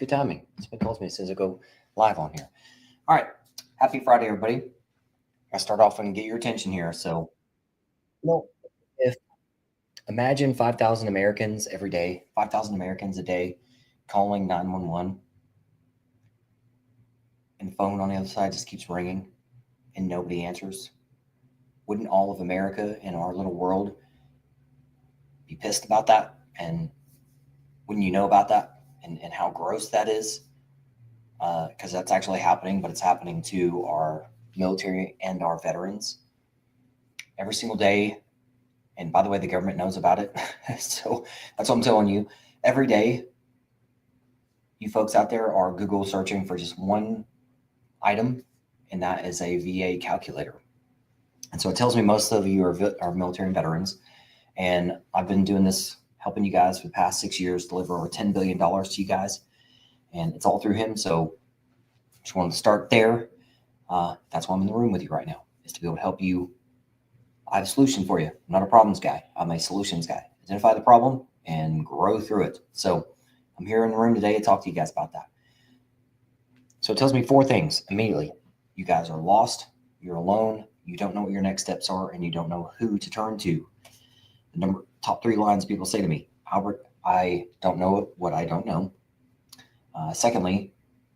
Good timing. Somebody calls me as soon as I go live on here. All right. Happy Friday, everybody. I start off and get your attention here. So, if imagine 5,000 Americans every day, 5,000 Americans a day calling 911, and the phone on the other side just keeps ringing and nobody answers. Wouldn't all of America in our little world be pissed about that? And wouldn't you know about that and how gross that is? Because that's actually happening, but it's happening to our military and our veterans every single day. And by the way, the government knows about it. So that's what I'm telling you. Every day, you folks out there are Google searching for just one item, and that is a VA calculator. And so it tells me most of you are military and veterans. And I've been doing this, helping you guys for the past 6 years, deliver over $10 billion to you guys. And it's all through him. So just wanted to start there. That's why I'm in the room with you right now, is to be able to help you. I have a solution for you. I'm not a problems guy. I'm a solutions guy. Identify the problem and grow through it. So I'm here in the room today to talk to you guys about that. So it tells me 4 things immediately. You guys are lost. You're alone. You don't know what your next steps are, and you don't know who to turn to. The top 3 lines people say to me: Albert, I don't know what I don't know. Secondly,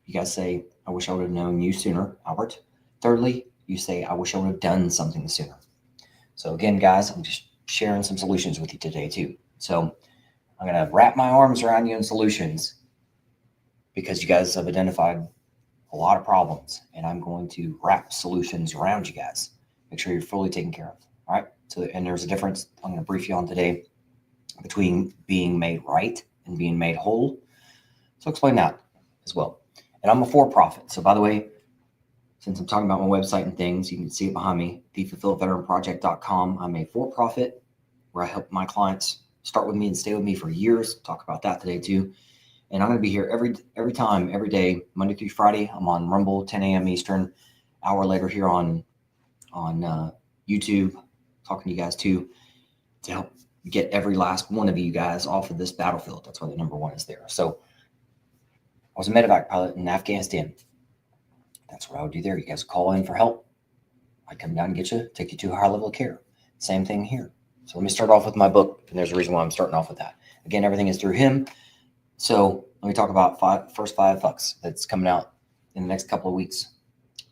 you guys say, I wish I would have known you sooner, Albert. Thirdly, you say, I wish I would have done something sooner. So again, guys, I'm just sharing some solutions with you today too. So I'm going to wrap my arms around you in solutions, because you guys have identified a lot of problems, and I'm going to wrap solutions around you guys. Make sure you're fully taken care of. All right. So, and there's a difference I'm going to brief you on today between being made right and being made whole. So explain that as well. And I'm a for-profit. So by the way, since I'm talking about my website and things, you can see it behind me, thefulfilledveteranproject.com. I'm a for-profit where I help my clients start with me and stay with me for years. Talk about that today too. And I'm going to be here every time, every day, Monday through Friday. I'm on Rumble, 10 a.m. Eastern. Hour later here on YouTube, talking to you guys too, to help get every last one of you guys off of this battlefield. That's why the number 1 is there. So I was a medevac pilot in Afghanistan. That's what I would do there. You guys call in for help. I'd come down and get you, take you to a higher level of care. Same thing here. So let me start off with my book, and there's a reason why I'm starting off with that. Again, everything is through him. So let me talk about first 5 fucks that's coming out in the next couple of weeks.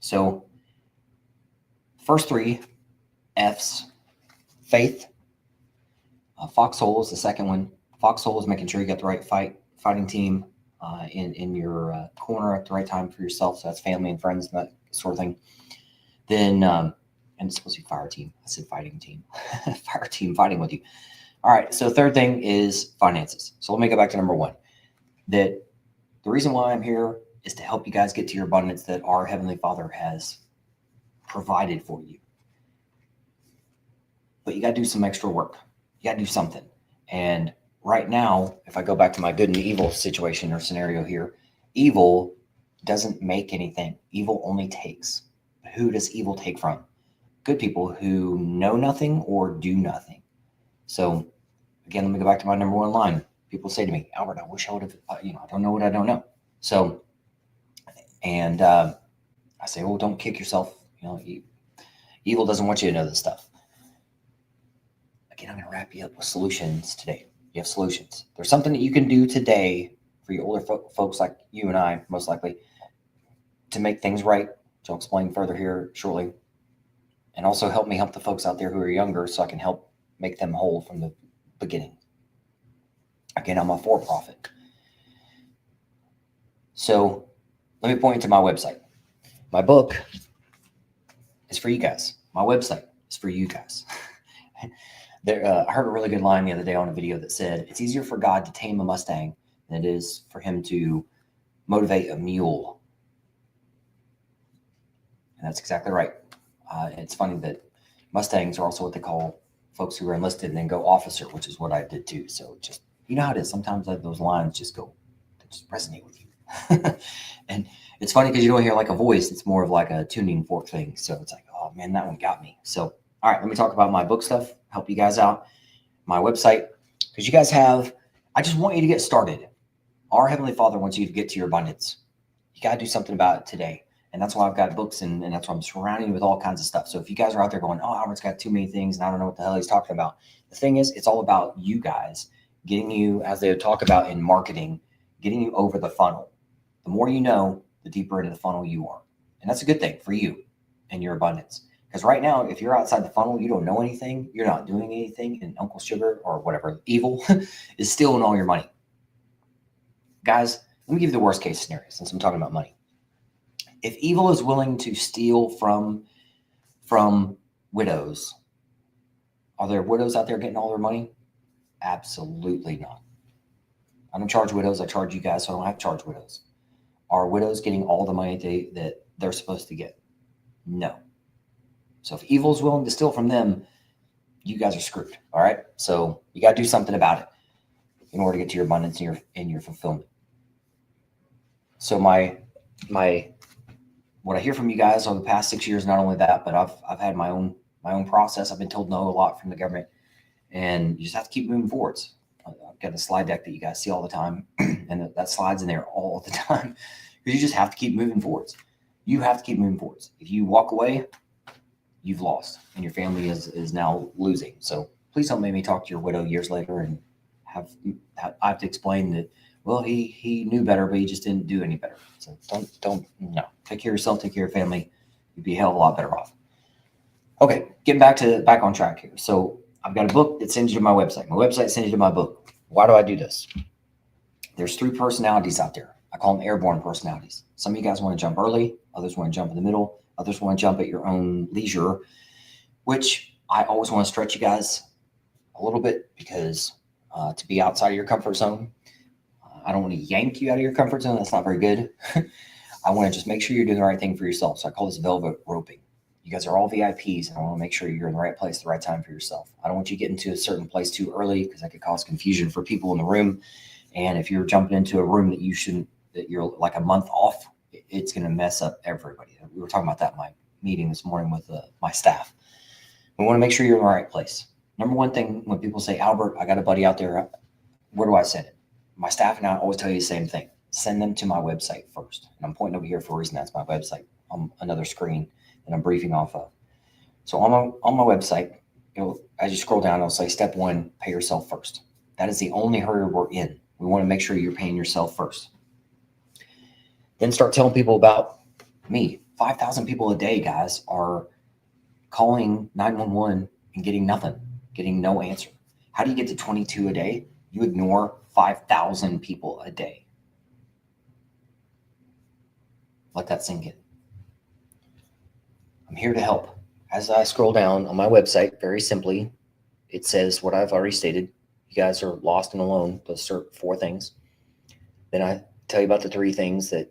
So first 3 F's: faith. Foxhole is the second one. Foxhole is making sure you got the right fighting team in your corner at the right time for yourself. So that's family and friends, that sort of thing. Then, and it's supposed to be fire team. I said fighting team. Fire team fighting with you. All right. So third thing is finances. So let me go back to number 1. That the reason why I'm here is to help you guys get to your abundance that our Heavenly Father has provided for you. But you got to do some extra work. You got to do something. And right now, if I go back to my good and evil situation or scenario here, evil doesn't make anything. Evil only takes. Who does evil take from? Good people who know nothing or do nothing. So again, let me go back to my number 1 line. People say to me, Albert, I wish I would have, I don't know what I don't know. So, and I say, well, don't kick yourself. Evil doesn't want you to know this stuff. Again, I'm going to wrap you up with solutions today. You have solutions. There's something that you can do today for your older folks like you and I, most likely, to make things right, which I'll explain further here shortly. And also help me help the folks out there who are younger so I can help make them whole from the beginning. Again, I'm a for-profit. So let me point you to my website. My book is for you guys. My website is for you guys. I heard a really good line the other day on a video that said, it's easier for God to tame a Mustang than it is for him to motivate a mule. And that's exactly right. It's funny that Mustangs are also what they call folks who are enlisted and then go officer, which is what I did too. So just, you know how it is. Sometimes those lines just resonate with you. And it's funny because you don't hear like a voice. It's more of like a tuning fork thing. So it's like, oh man, that one got me. So, all right, let me talk about my book stuff, help you guys out, my website, because you guys I just want you to get started. Our Heavenly Father wants you to get to your abundance. You got to do something about it today. And that's why I've got books and that's why I'm surrounding you with all kinds of stuff. So if you guys are out there going, oh, Albert's got too many things and I don't know what the hell he's talking about. The thing is, it's all about you guys getting you, as they talk about in marketing, getting you over the funnel. The more you know, the deeper into the funnel you are. And that's a good thing for you and your abundance. Because right now, if you're outside the funnel, you don't know anything, you're not doing anything, and Uncle Sugar or whatever, evil, is stealing all your money. Guys, let me give you the worst case scenario since I'm talking about money. If evil is willing to steal from widows, are there widows out there getting all their money? Absolutely not. I don't charge widows. I charge you guys, so I don't have to charge widows. Are widows getting all the money that they're supposed to get? No. So if evil is willing to steal from them, you guys are screwed. All right. So you got to do something about it in order to get to your abundance and your fulfillment. So my what I hear from you guys over the past 6 years, not only that, but I've had my own process. I've been told no a lot from the government, and you just have to keep moving forwards. I've got a slide deck that you guys see all the time, and that slide's in there all the time because you just have to keep moving forwards. You have to keep moving forwards. If you walk away, you've lost, and your family is now losing. So please don't make me talk to your widow years later and I have to explain that, well, he knew better, but he just didn't do any better. So don't take care of yourself, take care of your family. You'd be a hell of a lot better off. Okay, getting back on track here. So I've got a book that sends you to my website. My website sends you to my book. Why do I do this? There's 3 personalities out there. I call them airborne personalities. Some of you guys want to jump early. Others want to jump in the middle. Others want to jump at your own leisure, which I always want to stretch you guys a little bit because to be outside of your comfort zone, I don't want to yank you out of your comfort zone. That's not very good. I want to just make sure you're doing the right thing for yourself. So I call this velvet roping. You guys are all VIPs, and I want to make sure you're in the right place at the right time for yourself. I don't want you getting to a certain place too early because that could cause confusion for people in the room. And if you're jumping into a room that you're like a month off, it's going to mess up everybody. We were talking about that in my meeting this morning with my staff. We want to make sure you're in the right place. Number one thing, when people say, Albert, I got a buddy out there, where do I send it? My staff and I always tell you the same thing. Send them to my website first. And I'm pointing over here for a reason. That's my website on another screen that I'm briefing off of. So on my website, as you scroll down, it'll say step 1, pay yourself first. That is the only hurdle we're in. We want to make sure you're paying yourself first. Then start telling people about me. 5,000 people a day, guys, are calling 911 and getting nothing, getting no answer. How do you get to 22 a day? You ignore 5,000 people a day. Let that sink in. I'm here to help. As I scroll down on my website, very simply, it says what I've already stated. You guys are lost and alone. Those 4 things. Then I tell you about the 3 things that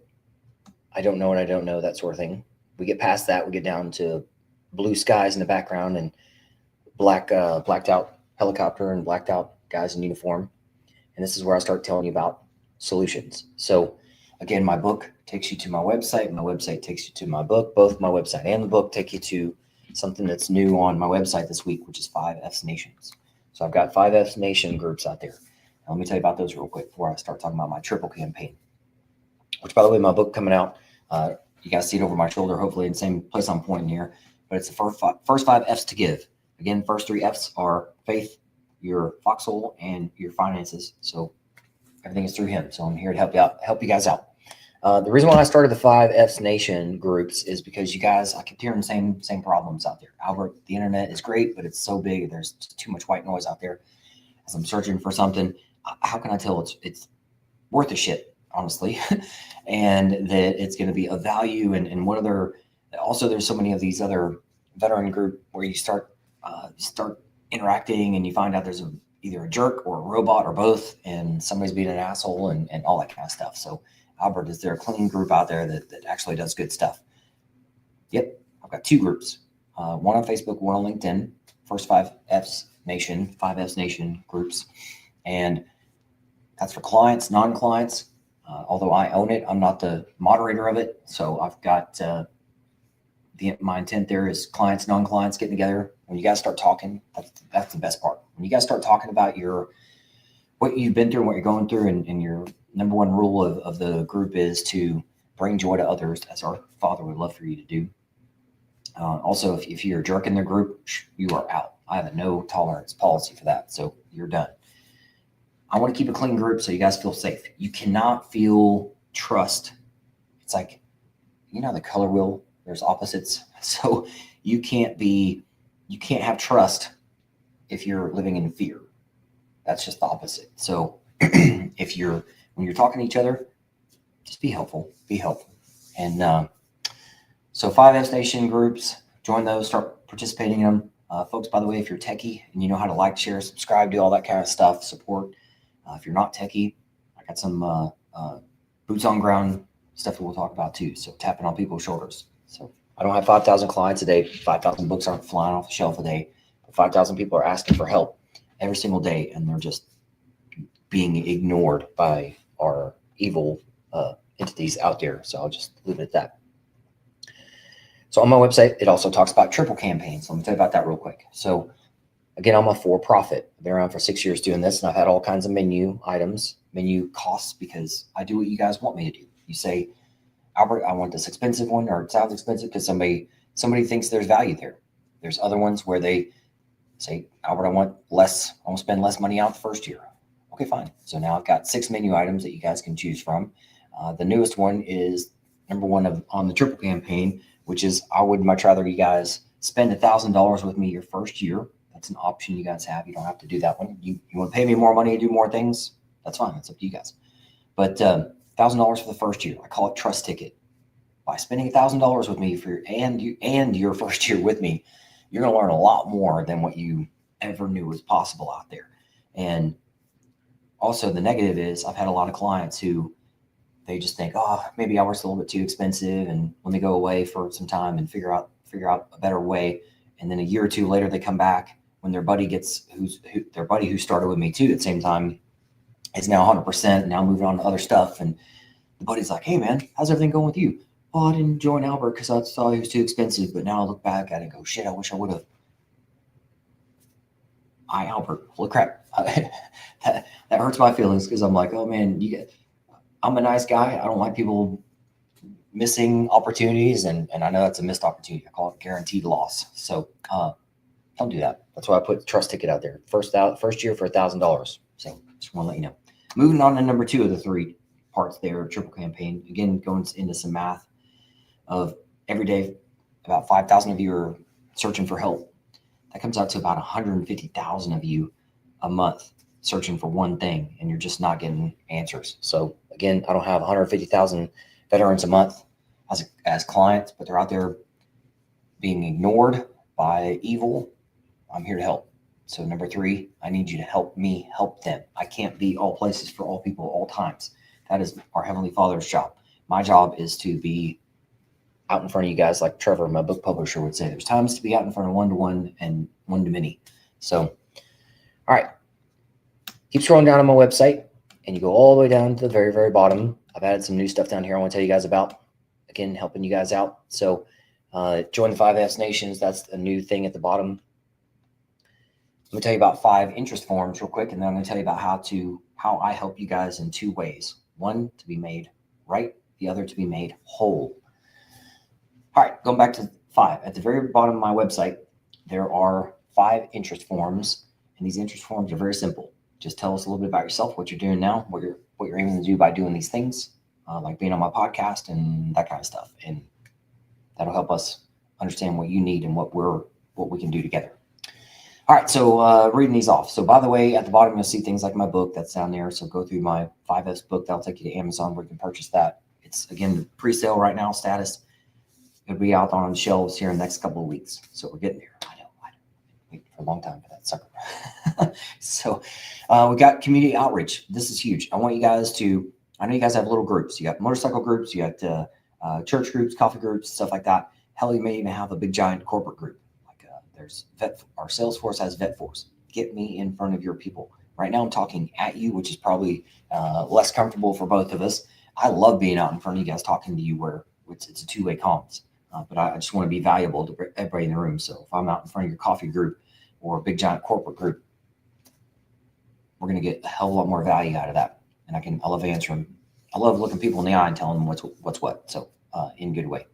I don't know and I don't know, that sort of thing. We get past that. We get down to blue skies in the background and blacked out helicopter and blacked out guys in uniform. And this is where I start telling you about solutions. So again, my book takes you to my website. My website takes you to my book. Both my website and the book take you to something that's new on my website this week, which is 5F's Nations. So I've got 5F's Nation groups out there. Now, let me tell you about those real quick before I start talking about my triple campaign, which, by the way, my book coming out, you guys see it over my shoulder, hopefully in the same place I'm pointing here, but it's the first 5 F's to give. Again, first 3 F's are faith, your foxhole, and your finances. So everything is through him. So I'm here to help you guys out. The reason why I started the 5F's Nation groups is because you guys, I kept hearing the same problems out there. Albert, the internet is great, but it's so big. There's just too much white noise out there. As I'm searching for something, how can I tell it's worth a shit, honestly, and that it's going to be of value? And what other, also there's so many of these other veteran group where you start interacting and you find out there's either a jerk or a robot or both, and somebody's being an asshole and all that kind of stuff. So Albert, is there a clean group out there that actually does good stuff? Yep, I've got 2 groups, one on Facebook, one on LinkedIn, first 5F's Nation groups. And that's for clients, non-clients. Although I own it, I'm not the moderator of it. So I've got my intent there is clients, non-clients getting together. When you guys start talking, that's the best part. When you guys start talking about what you've been through and what you're going through, and your number one rule of the group is to bring joy to others, as our Father would love for you to do. Also, if you're a jerk in the group, you are out. I have a no tolerance policy for that, so you're done. I want to keep a clean group so you guys feel safe. You cannot feel trust. It's like, the color wheel, there's opposites. So you can't have trust if you're living in fear. That's just the opposite. So when you're talking to each other, just be helpful. And so 5S Nation groups, join those, start participating in them. Folks, by the way, if you're techie and you know how to like, share, subscribe, do all that kind of stuff, support. If you're not techie, I got some boots on ground stuff that we'll talk about too. So tapping on people's shoulders. So I don't have 5,000 clients a day. 5,000 books aren't flying off the shelf a day. But 5,000 people are asking for help every single day, and they're just being ignored by our evil entities out there. So I'll just leave it at that. So on my website, it also talks about triple campaigns. Let me tell you about that real quick. So again, I'm a for-profit. I've been around for 6 years doing this, and I've had all kinds of menu items, menu costs, because I do what you guys want me to do. You say, Albert, I want this expensive one, or it sounds expensive because somebody thinks there's value there. There's other ones where they say, Albert, I want to spend less money out the first year. Okay, fine. So now I've got 6 menu items that you guys can choose from. The newest one is number one on the triple campaign, which is I would much rather you guys spend $1,000 with me your first year. That's an option you guys have. You don't have to do that one. You want to pay me more money to do more things? That's fine. That's up to you guys. But $1,000 for the first year. I call it trust ticket. By spending $1,000 with me and your first year with me, you're going to learn a lot more than what you ever knew was possible out there. And also the negative is I've had a lot of clients who they just think, maybe ours is a little bit too expensive, and let me go away for some time and figure out a better way. And then a year or two later, they come back when their buddy who started with me too at the same time is now 100%, now moving on to other stuff. And the buddy's like, hey man, how's everything going with you? Well, I didn't join Albert because I thought he was too expensive, but now I look back at it and go, shit, I wish I would have. Albert, holy crap. that hurts my feelings, because I'm like, oh man, I'm a nice guy. I don't like people missing opportunities, and I know that's a missed opportunity. I call it guaranteed loss. So don't do that. That's why I put the trust ticket out there. First year for $1,000. So just want to let you know. Moving on to number 2 of the 3 parts there, triple campaign. Again, going into some math of every day, about 5,000 of you are searching for help. That comes out to about 150,000 of you a month searching for one thing, and you're just not getting answers. So again, I don't have 150,000 veterans a month as clients, but they're out there being ignored by evil. I'm here to help. So number 3, I need you to help me help them. I can't be all places for all people all times. That is our Heavenly Father's job. My job is to be out in front of you guys, like Trevor, my book publisher, would say. There's times to be out in front of one-to-one and one-to-many. So, all right. Keep scrolling down on my website, and you go all the way down to the very, very bottom. I've added some new stuff down here I want to tell you guys about. Again, helping you guys out. So join the 5S Nations. That's a new thing at the bottom. Let me tell you about 5 interest forms real quick, and then I'm going to tell you about how I help you guys in 2 ways. One, to be made right. The other, to be made whole. All right, going back to 5. At the very bottom of my website, there are 5 interest forms, and these interest forms are very simple. Just tell us a little bit about yourself, what you're doing now, what you're aiming to do by doing these things, like being on my podcast and that kind of stuff. And that'll help us understand what you need and what we can do together. All right, so reading these off. So by the way, at the bottom, you'll see things like my book that's down there. So go through my 5S book. That'll take you to Amazon where you can purchase that. It's, again, pre-sale right now status. It'll be out on shelves here in the next couple of weeks. So we're getting there. I know. Wait for a long time for that sucker. So we got community outreach. This is huge. I want you guys to, I know you guys have little groups. You got motorcycle groups, you got church groups, coffee groups, stuff like that. Hell, you may even have a big giant corporate group. Like there's our Salesforce has VetForce. Get me in front of your people. Right now I'm talking at you, which is probably less comfortable for both of us. I love being out in front of you guys talking to you where it's a two-way comms. But I just want to be valuable to everybody in the room. So if I'm out in front of your coffee group or a big giant corporate group, we're going to get a hell of a lot more value out of that. And I love answering. I love looking people in the eye and telling them what's what. So in a good way.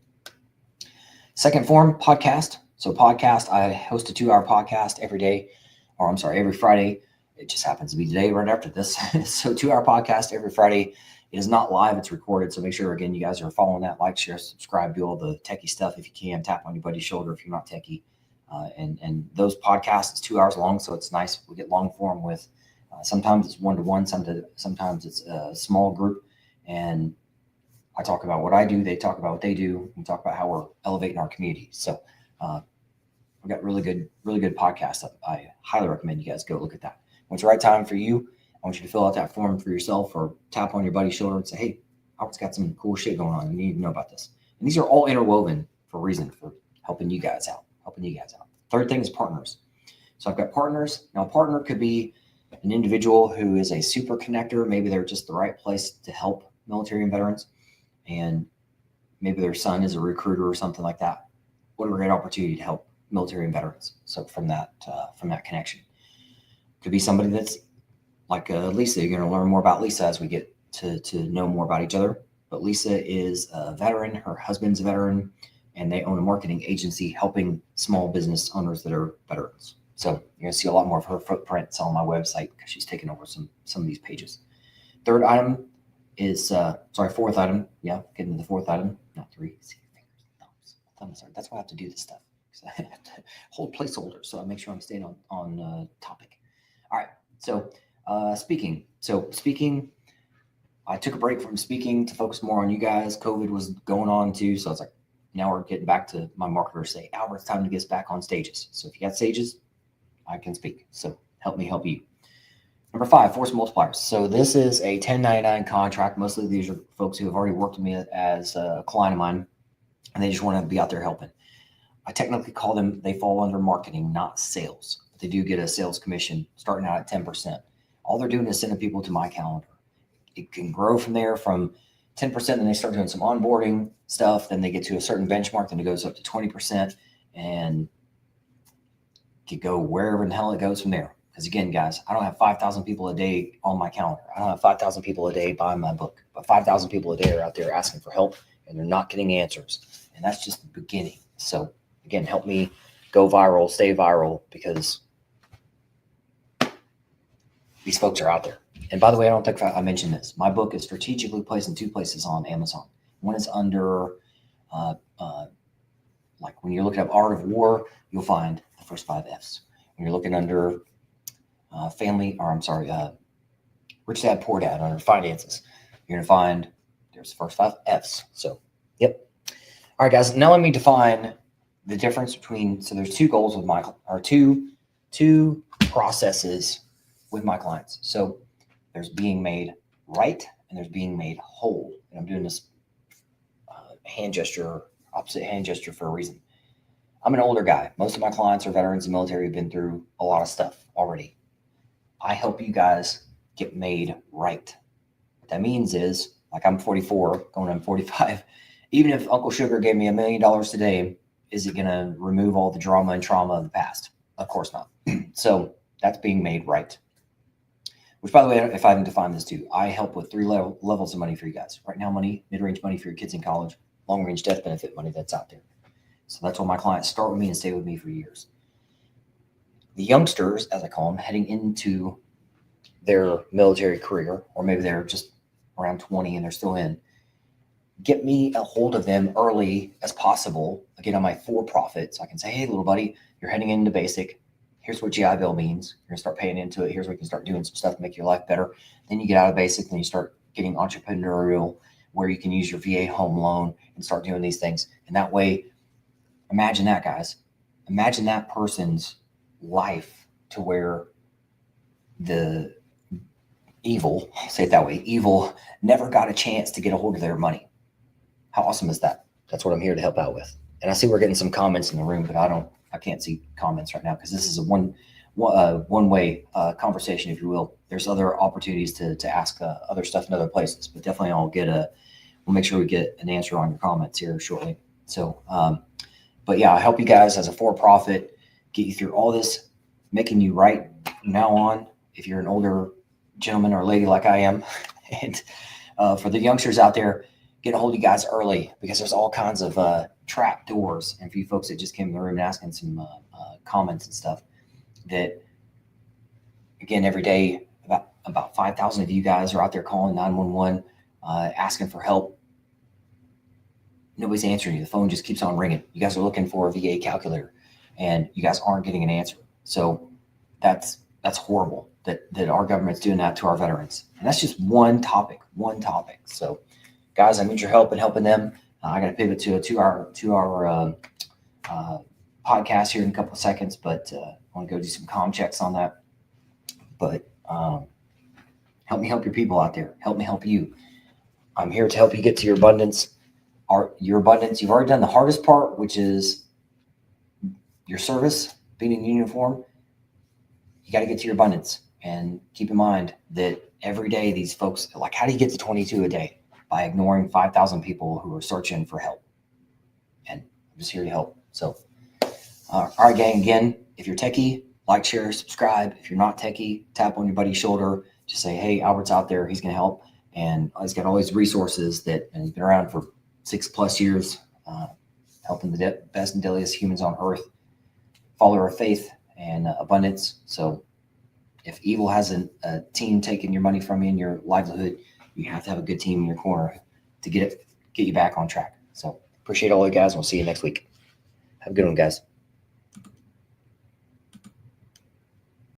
Second form, podcast. So podcast, I host a 2-hour podcast every Friday. It just happens to be today right after this. So 2-hour podcast every Friday. It is not live, it's recorded. So make sure, again, you guys are following that, like, share, subscribe, do all the techie stuff if you can. Tap on your buddy's shoulder if you're not techie. And those podcasts, it's 2 hours long, so it's nice. We get long form with, sometimes it's one-to-one, sometimes it's a small group. And I talk about what I do, they talk about what they do. We talk about how we're elevating our community. So we've got really good podcasts. I highly recommend you guys go look at that. When it's the right time for you, I want you to fill out that form for yourself or tap on your buddy's shoulder and say, hey, Albert's got some cool shit going on. You need to know about this. And these are all interwoven for a reason, for helping you guys out. Third thing is partners. So I've got partners. Now, a partner could be an individual who is a super connector. Maybe they're just the right place to help military and veterans. And maybe their son is a recruiter or something like that. What a great opportunity to help military and veterans. So from that connection, could be somebody that's like Lisa. You're going to learn more about Lisa as we get to know more about each other. But Lisa is a veteran. Her husband's a veteran, and they own a marketing agency helping small business owners that are veterans. So you're going to see a lot more of her footprints on my website because she's taken over some of these pages. Third item is, fourth item. Yeah, getting to the fourth item. Not three. See your fingers, thumbs. That's why I have to do this stuff. Because I have to hold placeholders so I make sure I'm staying on topic. All right. So speaking. I took a break from speaking to focus more on you guys. COVID was going on too. So I was like, now we're getting back to my marketers say, Albert, it's time to get us back on stages. So if you got stages, I can speak. So help me help you. Number 5, force multipliers. So this is a 1099 contract. Mostly these are folks who have already worked with me as a client of mine, and they just want to be out there helping. I technically call them, they fall under marketing, not sales. But they do get a sales commission starting out at 10%. All they're doing is sending people to my calendar. It can grow from there from 10%, then they start doing some onboarding stuff. Then they get to a certain benchmark, then it goes up to 20%, and could go wherever in the hell it goes from there. Because again, guys, I don't have 5,000 people a day on my calendar. I don't have 5,000 people a day buying my book, but 5,000 people a day are out there asking for help, and they're not getting answers. And that's just the beginning. So again, help me go viral, stay viral, because these folks are out there. And by the way, I don't think I mentioned this. My book is strategically placed in 2 places on Amazon. One is under, like when you're looking up Art of War, you'll find the first 5 F's. When you're looking under Rich Dad, Poor Dad, under finances, you're going to find there's the first 5 F's. So, yep. All right, guys. Now let me define the difference between, so there's 2 goals with two processes with my clients. So there's being made right and there's being made whole. And I'm doing this opposite hand gesture for a reason. I'm an older guy. Most of my clients are veterans and military who've been through a lot of stuff already. I help you guys get made right. What that means is, like, I'm 44, going on 45. Even if Uncle Sugar gave me $1 million today, is it going to remove all the drama and trauma of the past? Of course not. So that's being made right. Which, by the way, if I haven't defined this too, I help with 3 levels of money for you guys. Right now money, mid-range money for your kids in college, long-range death benefit money that's out there. So that's why my clients start with me and stay with me for years. The youngsters, as I call them, heading into their military career, or maybe they're just around 20 and they're still in, get me a hold of them early as possible. Again, on my for-profit, so I can say, hey, little buddy, you're heading into basic. Here's what GI Bill means. You're going to start paying into it. Here's where you can start doing some stuff to make your life better. Then you get out of basic, then you start getting entrepreneurial, where you can use your VA home loan and start doing these things. And that way, imagine that, guys. Imagine that person's life to where the evil, I'll say it that way, evil never got a chance to get a hold of their money. How awesome is that? That's what I'm here to help out with. And I see we're getting some comments in the room, but I can't see comments right now because this is a one-way conversation, if you will. There's other opportunities to ask other stuff in other places, but definitely we'll make sure we get an answer on your comments here shortly. So, but yeah, I help you guys as a for-profit, get you through all this, making you right from now on. If you're an older gentleman or lady like I am. And for the youngsters out there, get a hold of you guys early, because there's all kinds of trap doors. And for you folks that just came in the room and asking some comments and stuff, that again, every day about 5,000 of you guys are out there calling 911, asking for help. Nobody's answering you. The phone just keeps on ringing. You guys are looking for a VA calculator, and you guys aren't getting an answer. So that's horrible that our government's doing that to our veterans. And that's just one topic. So guys, I need your help in helping them. I got to pivot to a two-hour podcast here in a couple of seconds, but I want to go do some comm checks on that. But help me help your people out there. Help me help you. I'm here to help you get to your abundance. You've already done the hardest part, which is your service, being in uniform. You got to get to your abundance. And keep in mind that every day these folks, like, how do you get to 22 a day? By ignoring 5,000 people who are searching for help. And I'm just here to help. So, all right, gang, again, if you're techie, like, share, subscribe. If you're not techie, tap on your buddy's shoulder. Just say, hey, Albert's out there. He's going to help. And he's got all these resources and he's been around for 6+ years, helping the best and deadliest humans on earth, follower of faith and abundance. So if evil has a team taking your money from you and your livelihood, you have to have a good team in your corner to get you back on track. So appreciate all you guys. We'll see you next week. Have a good one, guys.